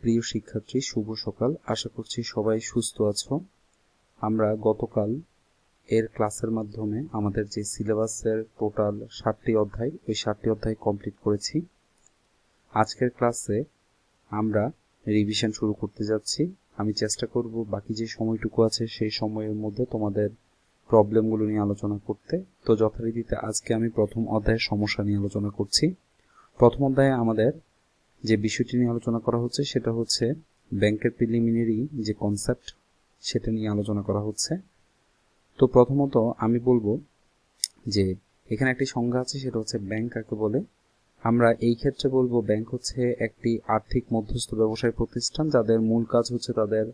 প্রিয় শিক্ষার্থী, শুভ সকাল। আশা করছি সবাই সুস্থ আছো। আমরা গতকাল এর ক্লাসের মাধ্যমে আমাদের যে সিলেবাসের টোটাল 7টি অধ্যায়, ওই 7টি অধ্যায় কমপ্লিট করেছি। আজকের ক্লাসে আমরা রিভিশন শুরু করতে যাচ্ছি। আমি চেষ্টা করব বাকি যে সময়টুকু আছে সেই সময়ের মধ্যে তোমাদের প্রবলেমগুলো নিয়ে আলোচনা করতে। তো যথারীতিতে আজকে আমি প্রথম অধ্যায়ের সমস্যা নিয়ে আলোচনা করছি। প্রথম অধ্যায়ে আমাদের যে বিষয়টি নিয়ে আলোচনা করা হচ্ছে সেটা হচ্ছে ব্যাংকের প্রিলিমিনারি যে কনসেপ্ট, সেটা নিয়ে আলোচনা করা হচ্ছে। তো প্রথমত আমি বলবো যে এখানে একটি সংজ্ঞা আছে, সেটা হচ্ছে ব্যাংক কাকে বলে। আমরা এই ক্ষেত্রে বলবো ব্যাংক হচ্ছে একটি আর্থিক মধ্যস্থ ব্যবসায়ী প্রতিষ্ঠান যাদের মূল কাজ হচ্ছে তাদের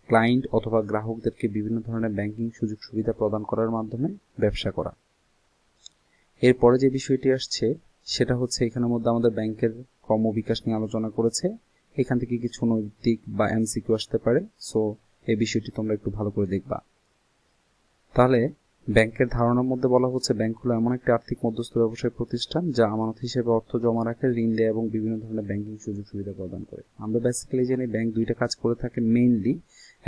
ক্লায়েন্ট অথবা গ্রাহকদেরকে বিভিন্ন ধরনের ব্যাংকিং সুযোগ সুবিধা প্রদান করার মাধ্যমে ব্যবসা করা। এরপরে যে বিষয়টি আসছে সেটা হচ্ছে এখানের মধ্যে আমাদের ব্যাংকের ক্রমবিকাশ নিয়ে আলোচনা করেছে। এখান থেকে কিছু নৈতিক বা এমসিকিউ আসতে পারে, সো এই বিষয়টি তোমরা একটু ভালো করে দেখবা। তাহলে ব্যাংকের ধারণার মধ্যে বলা হচ্ছে ব্যাংক হলো এমন একটি আর্থিক মধ্যস্থ ব্যবসায়ী প্রতিষ্ঠান যা আমানত হিসেবে অর্থ জমা রাখে, ঋণ দেয় এবং বিভিন্ন ধরনের ব্যাংকিং সুযোগ সুবিধা প্রদান করে। আমরা বেসিক্যালি জানি ব্যাংক দুইটা কাজ করে থাকে মেইনলি।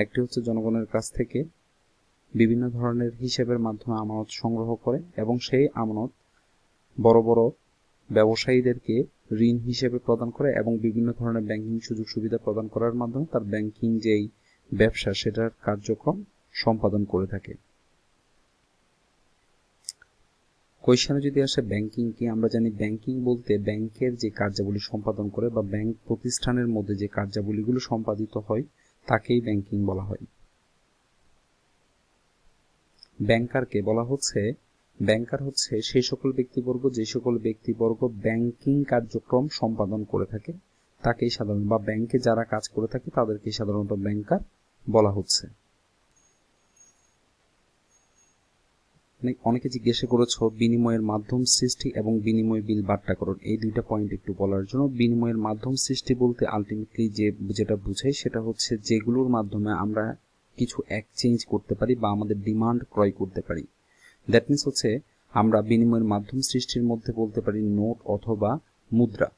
একটি হচ্ছে জনগণের কাছ থেকে বিভিন্ন ধরনের হিসেবের মাধ্যমে আমানত সংগ্রহ করে এবং সেই আমানত বড় বড় ব্যবসায়ীদেরকে ঋণ হিসেবে প্রদান করে এবং বিভিন্ন ধরনের ব্যাংকিং সুযোগ সুবিধা প্রদান করার মাধ্যমে তার ব্যাংকিং যেই ব্যবসা সেটার কার্যক্রম সম্পাদন করে থাকে। কোয়েশ্চেনে যদি আসে ব্যাংকিং কি, আমরা জানি ব্যাংকিং বলতে ব্যাংকের যে কার্যাবলী সম্পাদন করে বা ব্যাংক প্রতিষ্ঠানের মধ্যে যে কার্যাবলীগুলো সম্পাদিত হয় তাকেই ব্যাংকিং বলা হয়। ব্যাংকারকে বলা হচ্ছে, ব্যাংকার হচ্ছে সেই সকল ব্যক্তিবর্গ যে সকল ব্যক্তিবর্গ ব্যাংকিং কার্যক্রম সম্পাদন করে থাকে তাকেই সাধারণত, বা ব্যাংকে যারা কাজ করে থাকে তাদেরকেই সাধারণত ব্যাংকার বলা হচ্ছে। অনেকে জিজ্ঞাসা করেছো বিনিময়ের মাধ্যম সৃষ্টি এবং বিনিময় বিল বাট্টাকরণ, এই দুইটা পয়েন্ট একটু বলার জন্য। বিনিময়ের মাধ্যম সৃষ্টি বলতে আলটিমেটলি যেটা বোঝায় সেটা হচ্ছে যেগুলোর মাধ্যমে আমরা কিছু এক্সচেঞ্জ করতে পারি বা আমাদের ডিমান্ড ক্রয় করতে পারি। দ্যাট মিনস হচ্ছে আমরা বিনিময়ের মাধ্যম সৃষ্টির মধ্যে বলতে পারি নোট অথবা মুদ্রা,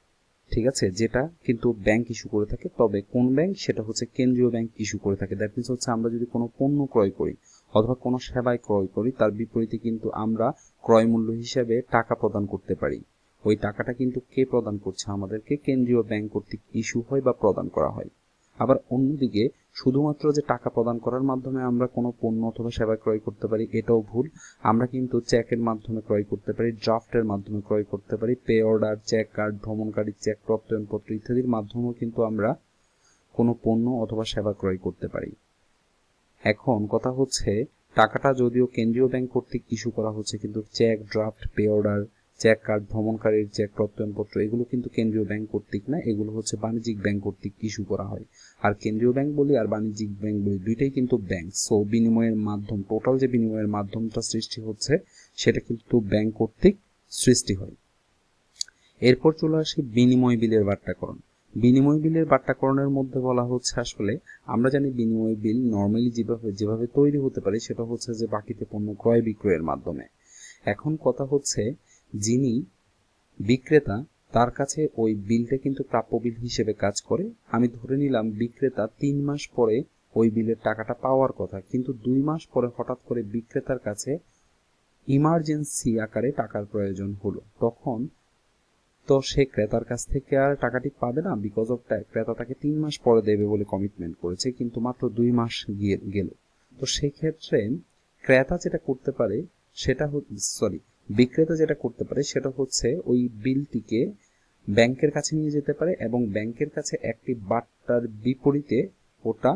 ঠিক আছে, যেটা কিন্তু ব্যাংক ইস্যু করে থাকে। তবে কোন ব্যাংক, সেটা হচ্ছে কেন্দ্রীয় ব্যাংক ইস্যু করে থাকে। দ্যাট মিনস হচ্ছে আমরা যদি কোনো পণ্য ক্রয় করি অথবা কোনো সেবায় ক্রয় করি তার বিপরীতে কিন্তু আমরা ক্রয় মূল্য হিসেবে টাকা প্রদান করতে পারি। ওই টাকাটা কিন্তু কে প্রদান করছে, আমাদেরকে কেন্দ্রীয় ব্যাংক কর্তৃক ইস্যু হয় বা প্রদান করা হয়। আবার অন্যদিকে শুধুমাত্র যে টাকা প্রদান করার মাধ্যমে আমরা কোনো পণ্য অথবা সেবা ক্রয় করতে পারি এটাও ভুল। আমরা কিন্তু চেকের মাধ্যমে ক্রয় করতে পারি, ড্রাফটের মাধ্যমে ক্রয় করতে পারি, পে অর্ডার, চেক কার্ড, ভ্রমণকারী চেক, প্রত্যয়নপত্র ইত্যাদির মাধ্যমেও কিন্তু আমরা কোনো পণ্য অথবা সেবা ক্রয় করতে পারি। এখন কথা হচ্ছে টাকাটা যদিও কেন্দ্রীয় ব্যাংক কর্তৃক ইস্যু করা হচ্ছে, কিন্তু cheque, draft, pay order, cheque card, ভ্রমণকারীর চেক, প্রত্যয়নপত্র এগুলো কিন্তু কেন্দ্রীয় ব্যাংক কর্তৃক না, এগুলো হচ্ছে বাণিজ্যিক ব্যাংক কর্তৃক ইস্যু করা হয়। আর কেন্দ্রীয় ব্যাংক বলি আর বাণিজ্যিক ব্যাংক বলি দুইটাই কিন্তু ব্যাংক। সো বিনিময়ের মাধ্যম, টোটাল যে বিনিময়ের মাধ্যমটা সৃষ্টি হচ্ছে সেটা কিন্তু ব্যাংক কর্তৃক সৃষ্টি হয়। এরপর চলে আসি বিনিময় বিলের বাট্টাকরণ। বিনিময় বিলের বাট্টাকরণের মধ্যে বলা হচ্ছে আসলে আমরা জানি বিনিময় বিল নর্মালি যেভাবে তৈরি হতে পারে সেটা হচ্ছে যে বাকিতে পণ্য ক্রয় বিক্রয়ের মাধ্যমে। এখন কথা হচ্ছে যিনি বিক্রেতা তার কাছে ওই বিলটা কিন্তু প্রাপ্য বিল হিসেবে কাজ করে। আমি ধরে নিলাম বিক্রেতা 3 মাস পরে ওই বিলের টাকাটা পাওয়ার কথা, কিন্তু 2 মাস পরে হঠাৎ করে বিক্রেতার কাছে ইমার্জেন্সি আকারে টাকার প্রয়োজন হলো, তখন তো সে ক্রেতার কাছ থেকে আর টাকাটি পাবে না, বিকজ অফ ক্রেতা তাকে 3 মাস পরে দেবে বলে কমিটমেন্ট করেছে, কিন্তু মাত্র 2 মাস গেল। তো সেই ক্ষেত্রে ক্রেতা যেটা করতে পারে সেটা বিক্রেতা যেটা করতে পারে সেটা হচ্ছে ওই বিলটিকে ব্যাংকের কাছে নিয়ে যেতে পারে এবং ব্যাংকের কাছে একটি বাট্টার বিপরীতে ওটা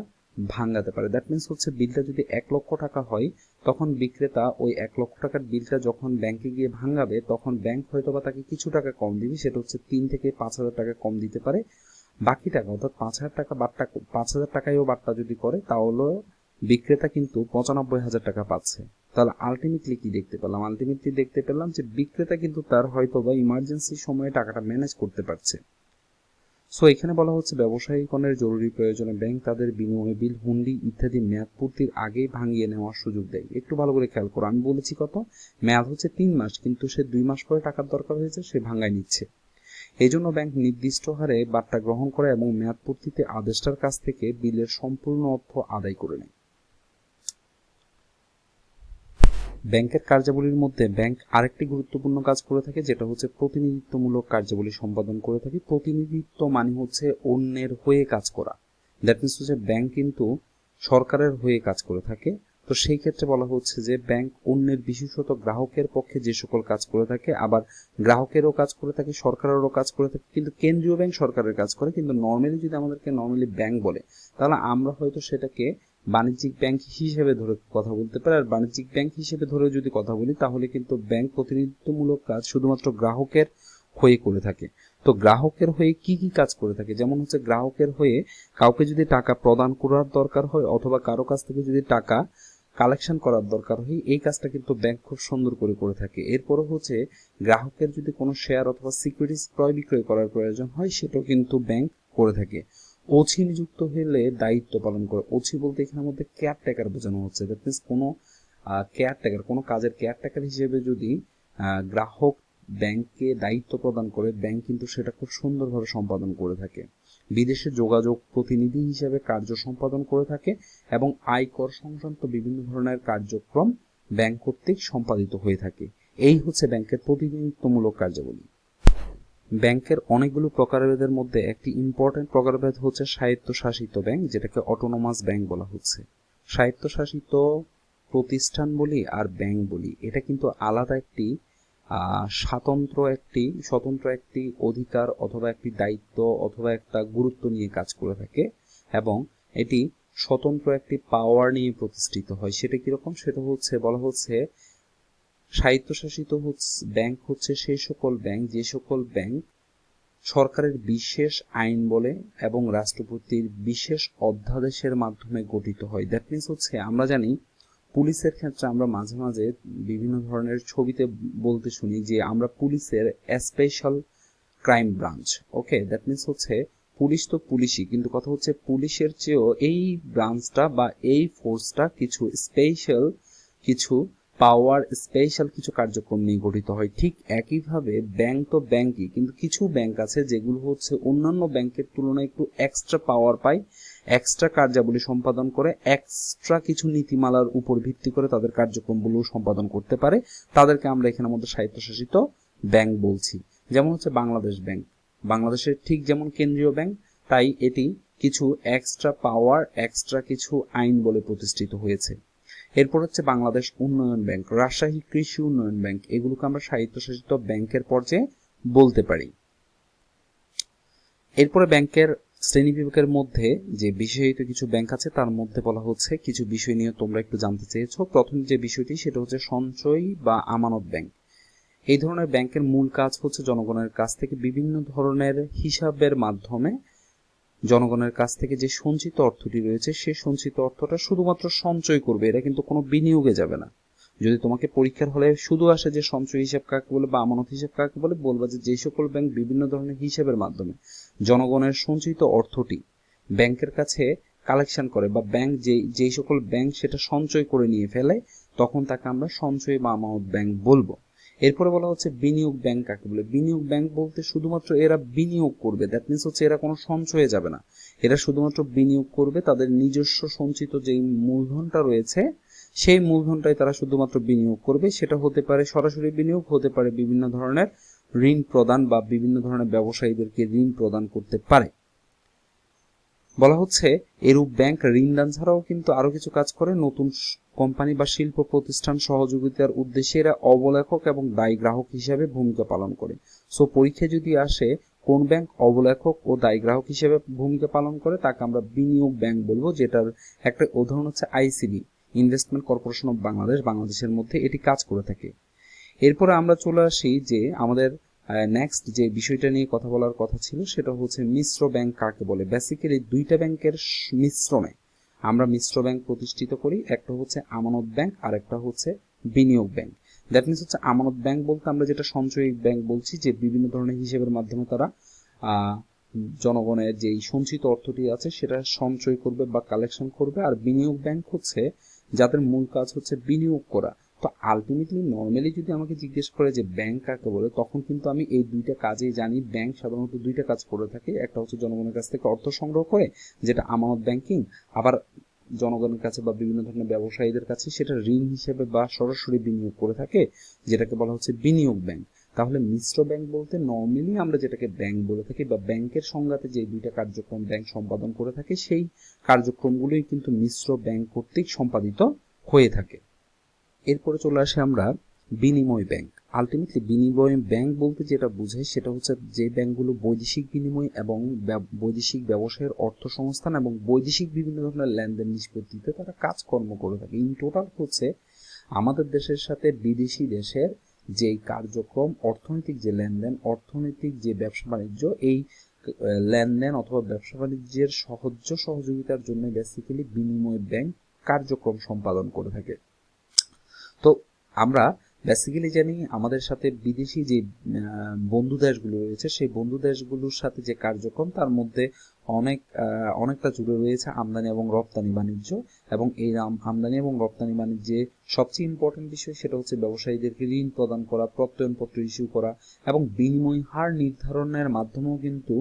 ভাঙাতে পারে। দ্যাট মিনস হচ্ছে বিলটা যদি 1 লক্ষ টাকা হয় তখন বিক্রেতা ওই 1 লক্ষ টাকার বিলটা যখন ব্যাংকে গিয়ে ভাঙাবে তখন ব্যাংক হয়তো বা তাকে কিছু টাকা কম দিবে, সেটা হচ্ছে 3 থেকে 5,000 টাকা কম দিতে পারে। বাকি টাকা অর্থাৎ 5,000 টাকা বাট্টা, 5,000 টাকায়ও বাট্টা যদি করে তাহলে বিক্রেতা কিন্তু 95,000 টাকা পাচ্ছে। তাহলে আলটিমেটলি কি দেখতে পেলাম, আলটিমেটলি দেখতে পেলাম যে বিক্রেতা কিন্তু তার হয়তো বা ইমার্জেন্সি সময়ে টাকাটা ম্যানেজ করতে পারছে। সো এখানে বলা হচ্ছে ব্যবসায়িকরণের জরুরি প্রয়োজনে ব্যাংক তাদের বিনিময় বিল, হুন্ডি ইত্যাদি মেয়াদ পূর্তির আগেই ভাঙিয়ে নেওয়ার সুযোগ দেয়। একটু ভালো করে খেয়াল করো, আমি বলেছি কত মেয়াদ হচ্ছে 3 মাস, কিন্তু সে 2 মাস পরে টাকার দরকার হয়েছে, সে ভাঙায় নিচ্ছে। এই জন্য ব্যাংক নির্দিষ্ট হারে বাট্টা গ্রহণ করে এবং মেয়াদপূর্তিতে আদেষ্টার কাছ থেকে বিলের সম্পূর্ণ অর্থ আদায় করে নেয়। ব্যাংকের কার্যাবলীর মধ্যে ব্যাংক আরেকটি গুরুত্বপূর্ণ কাজ করে থাকে, যেটা হচ্ছে প্রতিনিধিত্বমূলক কার্যাবলী সম্পাদন করে থাকে। প্রতিনিধিত্ব মানে হচ্ছে অন্যের হয়ে কাজ করা। দ্যাট মিনস হচ্ছে ব্যাংক কিন্তু সরকারের হয়ে কাজ করে থাকে। তো সেই ক্ষেত্রে বলা হচ্ছে যে ব্যাংক অন্যের, বিশেষত গ্রাহকের পক্ষে যে সকল কাজ করে থাকে, আবার গ্রাহকেরও কাজ করে থাকে, সরকারেরও কাজ করে থাকে। কিন্তু কেন্দ্রীয় ব্যাংক সরকারের কাজ করে, কিন্তু নর্মালি যদি আমাদেরকে নর্মালি ব্যাংক বলে তাহলে আমরা হয়তো সেটাকে বাণিজ্যিক ব্যাংক হিসেবে ধরে কথা বলতে পারি। আর বাণিজ্যিক ব্যাংক হিসেবে ধরে যদি কথা বলি তাহলে কিন্তু ব্যাংক প্রতিনিধিত্বমূলক কাজ শুধুমাত্র গ্রাহকের হয়ে করে থাকে। তো গ্রাহকের হয়ে কি কি কাজ করে থাকে, যেমন হচ্ছে গ্রাহকের হয়ে কাউকে যদি টাকা প্রদান করার দরকার হয় অথবা কারো কাছ থেকে যদি টাকা কালেকশন করার দরকার হয়, এই কাজটা কিন্তু ব্যাংক খুব সুন্দর করে থাকে। এরপরও হচ্ছে গ্রাহকের যদি কোনো শেয়ার অথবা সিকিউরিটিজ ক্রয় বিক্রয় করার প্রয়োজন হয়, সেটাও কিন্তু ব্যাংক করে থাকে। ওসি নিযুক্ত হলে দায়িত্ব পালন করে। ওসি বলতে এখানের মধ্যে কেয়ারটেকার বোঝানো হচ্ছে। দ্যাট মিনস কোনো কেয়ারটেকার, কোনো কাজের কেয়ারটেকার হিসেবে যদি গ্রাহক ব্যাংককে দায়িত্ব প্রদান করে, ব্যাংক কিন্তু সেটা খুব সুন্দরভাবে সম্পাদন করে থাকে। বিদেশে যোগাযোগ প্রতিনিধি হিসেবে কার্য সম্পাদন করে থাকে এবং আয়কর সংক্রান্ত বিভিন্ন ধরনের কার্যক্রম ব্যাংক কর্তৃক সম্পাদিত হয়ে থাকে। এই হচ্ছে ব্যাংকের প্রতিনিধিত্বমূলক কার্যাবলী। ব্যাংকের অনেকগুলো প্রকারভেদের মধ্যে একটি ইম্পর্টেন্ট প্রকারভেদ হচ্ছে স্বায়ত্তশাসিত ব্যাংক, যেটাকে অটোনোমাস ব্যাংক বলা হচ্ছে। স্বায়ত্তশাসিত প্রতিষ্ঠান বলি আর ব্যাংক বলি, এটা কিন্তু আলাদা একটি স্বতন্ত্র একটি অধিকার অথবা একটি দায়িত্ব অথবা একটা গুরুত্ব নিয়ে কাজ করে থাকে এবং এটি স্বতন্ত্র একটি পাওয়ার নিয়ে প্রতিষ্ঠিত হয়। সেটা কিরকম, সেটা হচ্ছে বলা হচ্ছে স্বায়ত্তশাসিত ব্যাংক হচ্ছে সেই সকল ব্যাংক যে সকল ব্যাংক সরকারের বিশেষ আইন বলে এবং রাষ্ট্রপতির বিশেষ অধ্যাদেশের মাধ্যমে গঠিত হয়। দ্যাট মিনস হচ্ছে আমরা জানি পুলিশের ক্ষেত্রে আমরা মাঝে মাঝে বিভিন্ন ধরনের ছবিতে বলতে শুনি যে আমরা পুলিশের special crime branch. Okay, that means হচ্ছে পুলিশ তো পুলিশই, কিন্তু কথা হচ্ছে পুলিশের চেয়েও এই ব্রাঞ্চটা বা এই ফোর্সটা কিছু স্পেশাল কিছু পাওয়ার, স্পেশাল কিছু কার্যক্রম নিয়ে গঠিত হয়। ঠিক একইভাবে ব্যাংক তো ব্যাংকই, কিন্তু কিছু ব্যাংক আছে যেগুলো হচ্ছে অন্যান্য ব্যাংকের তুলনায় একটু এক্সট্রা পাওয়ার পায়, এক্সট্রা কার্যাবলী সম্পাদন করে, এক্সট্রা কিছু নীতিমালার উপর ভিত্তি করে তাদের কার্যক্রমগুলো সম্পাদন করতে পারে। তাদেরকে আমরা এখানের মধ্যে স্বায়ত্তশাসিত ব্যাংক বলছি। যেমন হচ্ছে বাংলাদেশ ব্যাংক, বাংলাদেশের ঠিক যেমন কেন্দ্রীয় ব্যাংক, তাই এটি কিছু এক্সট্রা পাওয়ার, এক্সট্রা কিছু আইন বলে প্রতিষ্ঠিত হয়েছে। এরপর হচ্ছে বাংলাদেশ উন্নয়ন ব্যাংক, রাজশাহী কৃষি উন্নয়ন ব্যাংক, এগুলোকে আমরা স্বায়ত্তশাসিত ব্যাংকের পর্যায়ে বলতে পারি। এরপরে ব্যাংকের শ্রেণীবিভাগের মধ্যে যে বিষয়িত কিছু ব্যাংক আছে তার মধ্যে বলা হচ্ছে কিছু বিষয় নিয়ে তোমরা একটু জানতে চেয়েছো। প্রথম যে বিষয়টি সেটা হচ্ছে সঞ্চয় বা আমানত ব্যাংক। এই ধরনের ব্যাংকের মূল কাজ হচ্ছে জনগণের কাছ থেকে বিভিন্ন ধরনের হিসাবের মাধ্যমে জনগণের কাছ থেকে যে সঞ্চিত অর্থটি রয়েছে সেই সঞ্চিত অর্থটা শুধুমাত্র সঞ্চয় করবে, এটা কিন্তু কোনো বিনিয়োগে যাবে না। যদি তোমাকে পরীক্ষার হলে শুধু আসে যে সঞ্চয় হিসাব কাকে বলে বা আমানত হিসাব কাকে বলে, বলবা যে সকল ব্যাংক বিভিন্ন ধরনের হিসাবের মাধ্যমে জনগণের সঞ্চিত অর্থটি ব্যাংকের কাছে কালেকশন করে বা ব্যাংক যেই সকল ব্যাংক সেটা সঞ্চয় করে নিয়ে ফেলে, তখন তাকে আমরা সঞ্চয় বা আমানত ব্যাংক বলবো। এরপরে বলা হচ্ছে বিনিয়োগ ব্যাংক কাকে বলে। বিনিয়োগ ব্যাংক বলতে শুধুমাত্র এরা বিনিয়োগ করবে, দ্যাট মিনস হচ্ছে এরা কোনো সঞ্চয়ে যাবে না, এরা শুধুমাত্র বিনিয়োগ করবে। তাদের নিজস্ব সঞ্চিত যেই মূলধনটা রয়েছে সেই মূলধনটাই তারা শুধুমাত্র বিনিয়োগ করবে। সেটা হতে পারে সরাসরি বিনিয়োগ, হতে পারে বিভিন্ন ধরনের ঋণ প্রদান বা বিভিন্ন ধরনের ব্যবসায়ীদেরকে ঋণ প্রদান করতে পারে। বলা হচ্ছে এরূপ ব্যাংক ঋণদান ছাড়াও কিন্তু আরো কিছু কাজ করে। নতুন কোম্পানি বা শিল্প প্রতিষ্ঠান সহযোগিতার উদ্দেশ্যে এরা অবলেখক এবং দায়ী গ্রাহক হিসেবে ভূমিকা পালন করে। সো পরীক্ষায় যদি আসে কোন ব্যাংক অবলেখক ও দায়ী গ্রাহক হিসেবে ভূমিকা পালন করে, তাকে আমরা বিনিয়োগ ব্যাংক বলবো। যেটার একটা উদাহরণ হচ্ছে ICB, investment corporation of Bangladesh, বাংলাদেশের মধ্যে এটি কাজ করে থাকে। এরপরে আমরা চলে আসি যে আমাদের নেক্সট যে বিষয়টা নিয়ে কথা বলার কথা ছিল সেটা হচ্ছে মিশ্র ব্যাংক কাকে বলে। বেসিক্যালি দুইটা ব্যাংকের মিশ্রণে আমরা মিশ্র ব্যাংক প্রতিষ্ঠিত করি, একটা হচ্ছে আমানত ব্যাংক আর একটা হচ্ছে বিনিয়োগ ব্যাংক। দ্যাট মিনস হচ্ছে আমানত ব্যাংক বলতে আমরা যেটা সঞ্চয়ী ব্যাংক বলছি, যে বিভিন্ন ধরনের হিসেবের মাধ্যমে তারা জনগণের যেই সঞ্চিত অর্থটি আছে সেটা সঞ্চয় করবে বা কালেকশন করবে। আর বিনিয়োগ ব্যাংক হচ্ছে যাদের মূল কাজ হচ্ছে বিনিয়োগ করা, তো আলটিমেটলি নর্মালি যদি আমাকে জিজ্ঞেস করে যে ব্যাংক কাকে বলে, তখন কিন্তু আমি এই দুইটা কাজেই জানি। ব্যাংক সাধারণত দুইটা কাজ করে থাকে, একটা হচ্ছে জনগণের কাছ থেকে অর্থ সংগ্রহ করে, যেটা আমানত ব্যাংকিং, আবার জনগণের কাছে বা বিভিন্ন ধরনের ব্যবসায়ীদের কাছে সেটা ঋণ হিসেবে বা সরাসরি বিনিয়োগ করে থাকে, যেটাকে বলা হচ্ছে বিনিয়োগ ব্যাংক। তাহলে মিশ্র ব্যাংক বলতে নর্মালি আমরা যেটাকে ব্যাংক বলে থাকি বা ব্যাংকের সংজ্ঞাতে যে দুইটা কার্যক্রম ব্যাংক সম্পাদন করে থাকে, সেই কার্যক্রমগুলোই কিন্তু মিশ্র ব্যাংক কর্তৃক সম্পাদিত হয়ে থাকে। এরপরে চলে আসে আমরা বিনিময় ব্যাংক। আলটিমেটলি বিনিময় ব্যাংক বলতে যেটা বোঝায় সেটা হচ্ছে যে ব্যাংকগুলো বৈদেশিক বিনিময় এবং বৈদেশিক ব্যবসায়ের অর্থ সংস্থান এবং বৈদেশিক বিভিন্ন ধরনের লেনদেন নিষ্পত্তিতে তারা কাজকর্ম করে থাকে। ইন টোটাল হচ্ছে আমাদের দেশের সাথে বিদেশি দেশের যে কার্যক্রম, অর্থনৈতিক যে লেনদেন, অর্থনৈতিক যে ব্যবসা বাণিজ্য, এই লেনদেন অথবা ব্যবসা বাণিজ্যের সহযোগিতার জন্য বেসিক্যালি বিনিময় ব্যাংক কার্যক্রম সম্পাদন করে থাকে। তো আমরা বেসিক্যালি জানি আমাদের সাথে বিদেশি যে বন্ধু দেশগুলো রয়েছে, সেই বন্ধু দেশগুলোর সাথে যে কার্যক্রম, তার মধ্যে অনেকটা জুড়ে রয়েছে আমদানি এবং রপ্তানি বাণিজ্য। এবং এই আমদানি এবং রপ্তানি বাণিজ্যে সবচেয়ে ইম্পর্টেন্ট বিষয় সেটা হচ্ছে ব্যবসায়ীদেরকে ঋণ প্রদান করা, প্রত্যয়নপত্র ইস্যু করা এবং বিনিময় হার নির্ধারণের মাধ্যমেও কিন্তু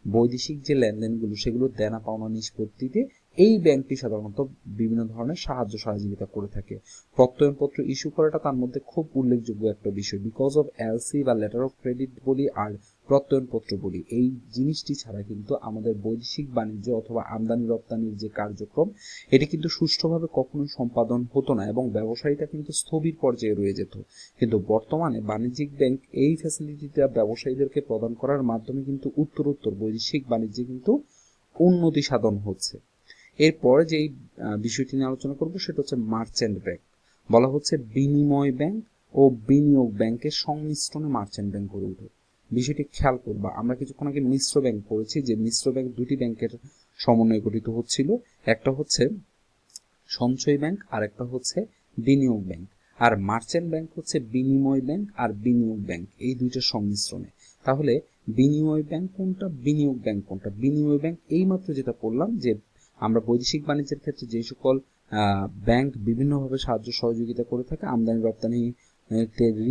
বৈদেশিক যে লেনদেনগুলো সেগুলো দেনা পাওনা নিষ্পত্তিতে এই ব্যাংকটি সাধারণত বিভিন্ন ধরনের সাহায্য সহযোগিতা করে থাকে। প্রত্যয়নপত্র ইস্যু করাটা তার মধ্যে খুব উল্লেখযোগ্য একটা বিষয়। বিকজ অফ এলসি বা লেটার অফ ক্রেডিট বলি আর প্রত্যয়নপত্র বলি, এই জিনিসটি ছাড়া কিন্তু আমাদের বৈদেশিক বাণিজ্য অথবা আমদানি রপ্তানির যে কার্যক্রম, এটি কিন্তু সুষ্ঠুভাবে কখনোই সম্পাদন হতো না এবং ব্যবসায়ীটা কিন্তু স্থবির পর্যায়ে রয়ে যেত। কিন্তু বর্তমানে বাণিজ্যিক ব্যাংক এই ফ্যাসিলিটিটা ব্যবসায়ীদেরকে প্রদান করার মাধ্যমে কিন্তু উত্তরোত্তর বৈদেশিক বাণিজ্যে কিন্তু উন্নতি সাধন হচ্ছে। এরপরে যেই বিষয়টি নিয়ে আলোচনা করব সেটা হচ্ছে মার্চেন্ট ব্যাংক। বলা হচ্ছে বিনিময় ব্যাংক ও বিনিয়োগ ব্যাংকের সংমিশ্রণে মার্চেন্ট ব্যাংক গড়ে ওঠে। বিষয়টি খেয়াল করবা, আমরা কিছুক্ষণ আগে মিশ্র ব্যাংক পড়েছি, যে মিশ্র ব্যাংক দুটি ব্যাংকের সমন্বয়ে গঠিত হচ্ছিল, একটা হচ্ছে সঞ্চয় ব্যাংক আর একটা হচ্ছে বিনিয়োগ ব্যাংক। আর মার্চেন্ট ব্যাংক হচ্ছে বিনিময় ব্যাংক আর বিনিয়োগ ব্যাংক, এই দুইটার সংমিশ্রণে। তাহলে বিনিময় ব্যাংক কোনটা, বিনিয়োগ ব্যাংক কোনটা? বিনিময় ব্যাংক এইমাত্র যেটা বললাম যে আমরা বৈদেশিক বাণিজ্যের ক্ষেত্রে যে সকল ব্যাংক বিভিন্নভাবে সাহায্য সহযোগিতা করে থাকে, আমদানি রপ্তানি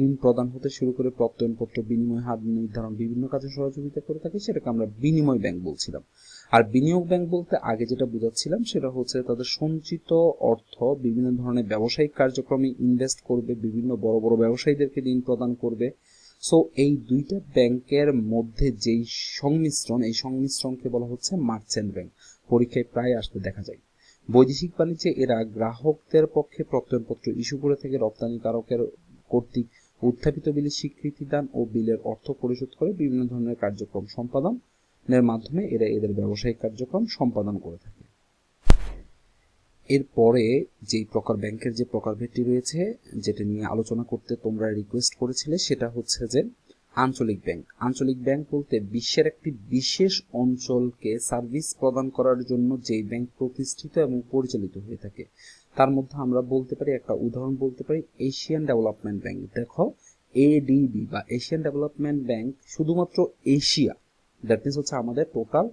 ঋণ প্রদান হতে শুরু করে প্রত্যয়নপত্র, বিনিময় হার নির্ধারণ, বিভিন্ন কাজে সহযোগিতা করে থাকে, সেটাকে আমরা বিনিময় ব্যাংক বলছিলাম। আর বিনিয়োগ ব্যাংক বলতে আগে যেটা বোঝাচ্ছিলাম সেটা হচ্ছে তাদের সঞ্চিত অর্থ বিভিন্ন ধরনের ব্যবসায়িক কার্যক্রমে ইনভেস্ট করবে, বিভিন্ন বড় বড় ব্যবসায়ীদেরকে ঋণ প্রদান করবে। সো এই দুইটা ব্যাংকের মধ্যে যেই সংমিশ্রণ, এই সংমিশ্রণকে বলা হচ্ছে মার্চেন্ট ব্যাংক। পরীক্ষায় প্রায় আসতে দেখা যায়। বৈদেশিক বাণিজ্যে এরা গ্রাহকদের পক্ষে প্রত্যয়নপত্র ইস্যু করে থেকে রপ্তানিকারকের কর্তৃক উত্থাপিত বিলের স্বীকৃতি দান ও বিলের অর্থ পরিশোধ করে বিভিন্ন ধরনের কার্যক্রম সম্পাদনের মাধ্যমে এরা এদের ব্যবসায়িক কার্যক্রম সম্পাদন করে থাকে। এরপরে যেই প্রকার ব্যাংকের যে প্রকারভেদটি রয়েছে, যেটা নিয়ে আলোচনা করতে তোমরা রিকোয়েস্ট করেছিলে, সেটা হচ্ছে যে আঞ্চলিক ব্যাংক। আঞ্চলিক ব্যাংক বলতে বিশ্বের একটি বিশেষ অঞ্চলকে সার্ভিস প্রদান করার জন্য যেই ব্যাংক প্রতিষ্ঠিত এবং পরিচালিত হয়ে থাকে, তার মধ্যে আমরা বলতে পারি, একটা উদাহরণ বলতে পারি এশিয়ান ডেভেলপমেন্ট ব্যাংক। দেখো, এডিবি বা এশিয়ান ডেভেলপমেন্ট ব্যাংক শুধুমাত্র এশিয়া, দ্যাট মিনস হচ্ছে আমাদের টোটাল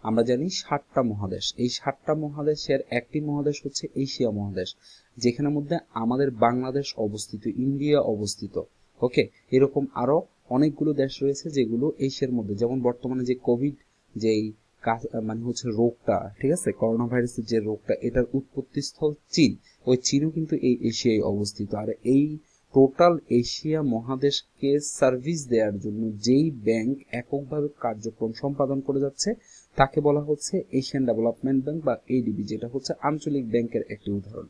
আমরা জানি 7টা মহাদেশ, এই 7টা মহাদেশের একটি মহাদেশ হচ্ছে এশিয়া মহাদেশ, যেখানের মধ্যে আমাদের বাংলাদেশ অবস্থিত, ইন্ডিয়া অবস্থিত। ওকে, এরকম আরো অনেকগুলো দেশ রয়েছে যেগুলো এশিয়ার মধ্যে, যেমন বর্তমানে যে কোভিড যেই মানে হচ্ছে রোগটা, ঠিক আছে, করোনা ভাইরাসের যে রোগটা, এটার উৎপত্তি স্থল চীন, ওই চীনও কিন্তু এই এশিয়ায় অবস্থিত। আর এই টোটাল এশিয়া মহাদেশকে সার্ভিস দেওয়ার জন্য যেই ব্যাংক এককভাবে কার্যক্রম সম্পাদন করে যাচ্ছে তাকে বলা হচ্ছে এশিয়ান ডেভেলপমেন্ট ব্যাংক বা এডিবি, যেটা হচ্ছে আঞ্চলিক ব্যাংকের একটি উদাহরণ।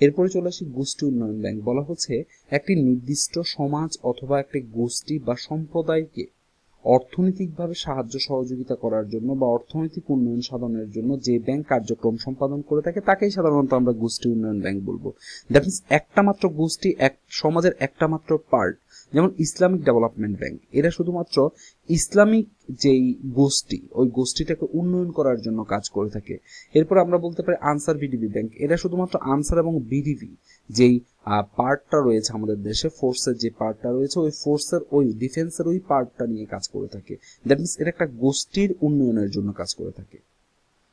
এরপরে চলে আসি গোষ্ঠী উন্নয়ন ব্যাংক। বলা হচ্ছে একটি নির্দিষ্ট সমাজ অথবা একটি গোষ্ঠী বা সম্প্রদায়কে অর্থনৈতিকভাবে সাহায্য সহযোগিতা করার জন্য বা অর্থনৈতিক উন্নয়ন সাধনের জন্য যে ব্যাংক কার্যক্রম সম্পাদন করে থাকে তাকেই সাধারণত আমরা গোষ্ঠী উন্নয়ন ব্যাংক বলবো। দ্যাট মিনস একটা মাত্র গোষ্ঠী, এক সমাজের একটা মাত্র পার্ট। যেমন ইসলামিক ডেভেলপমেন্ট ব্যাংক, এরা শুধুমাত্র ইসলামিক যেই গোষ্ঠী, ওই গোষ্ঠীটাকে উন্নয়ন করার জন্য কাজ করে থাকে। এরপর আমরা বলতে পারি আনসার বিডিবি ব্যাংক, এরা শুধুমাত্র আনসার এবং বিডিবি যেই পার্টটা রয়েছে আমাদের দেশে, ফোর্সের যে পার্টটা রয়েছে, ওই ফোর্সের ওই ডিফেন্সের ওই পার্টটা নিয়ে কাজ করে থাকে। দ্যাট মিনস এটা একটা গোষ্ঠীর উন্নয়নের জন্য কাজ করে থাকে।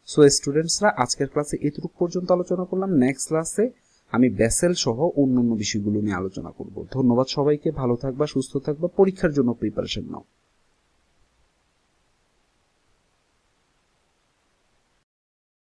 সো স্টুডেন্টসরা, আজকের ক্লাসে এতটুকু পর্যন্ত আলোচনা করলাম। নেক্সট ক্লাসে আমি বেসেল সহ অন্যান্য বিষয়গুলো নিয়ে আলোচনা করব। ধন্যবাদ সবাইকে, ভালো থাকবা, সুস্থ থাকবা, পরীক্ষার জন্য প্রিপারেশন নাও।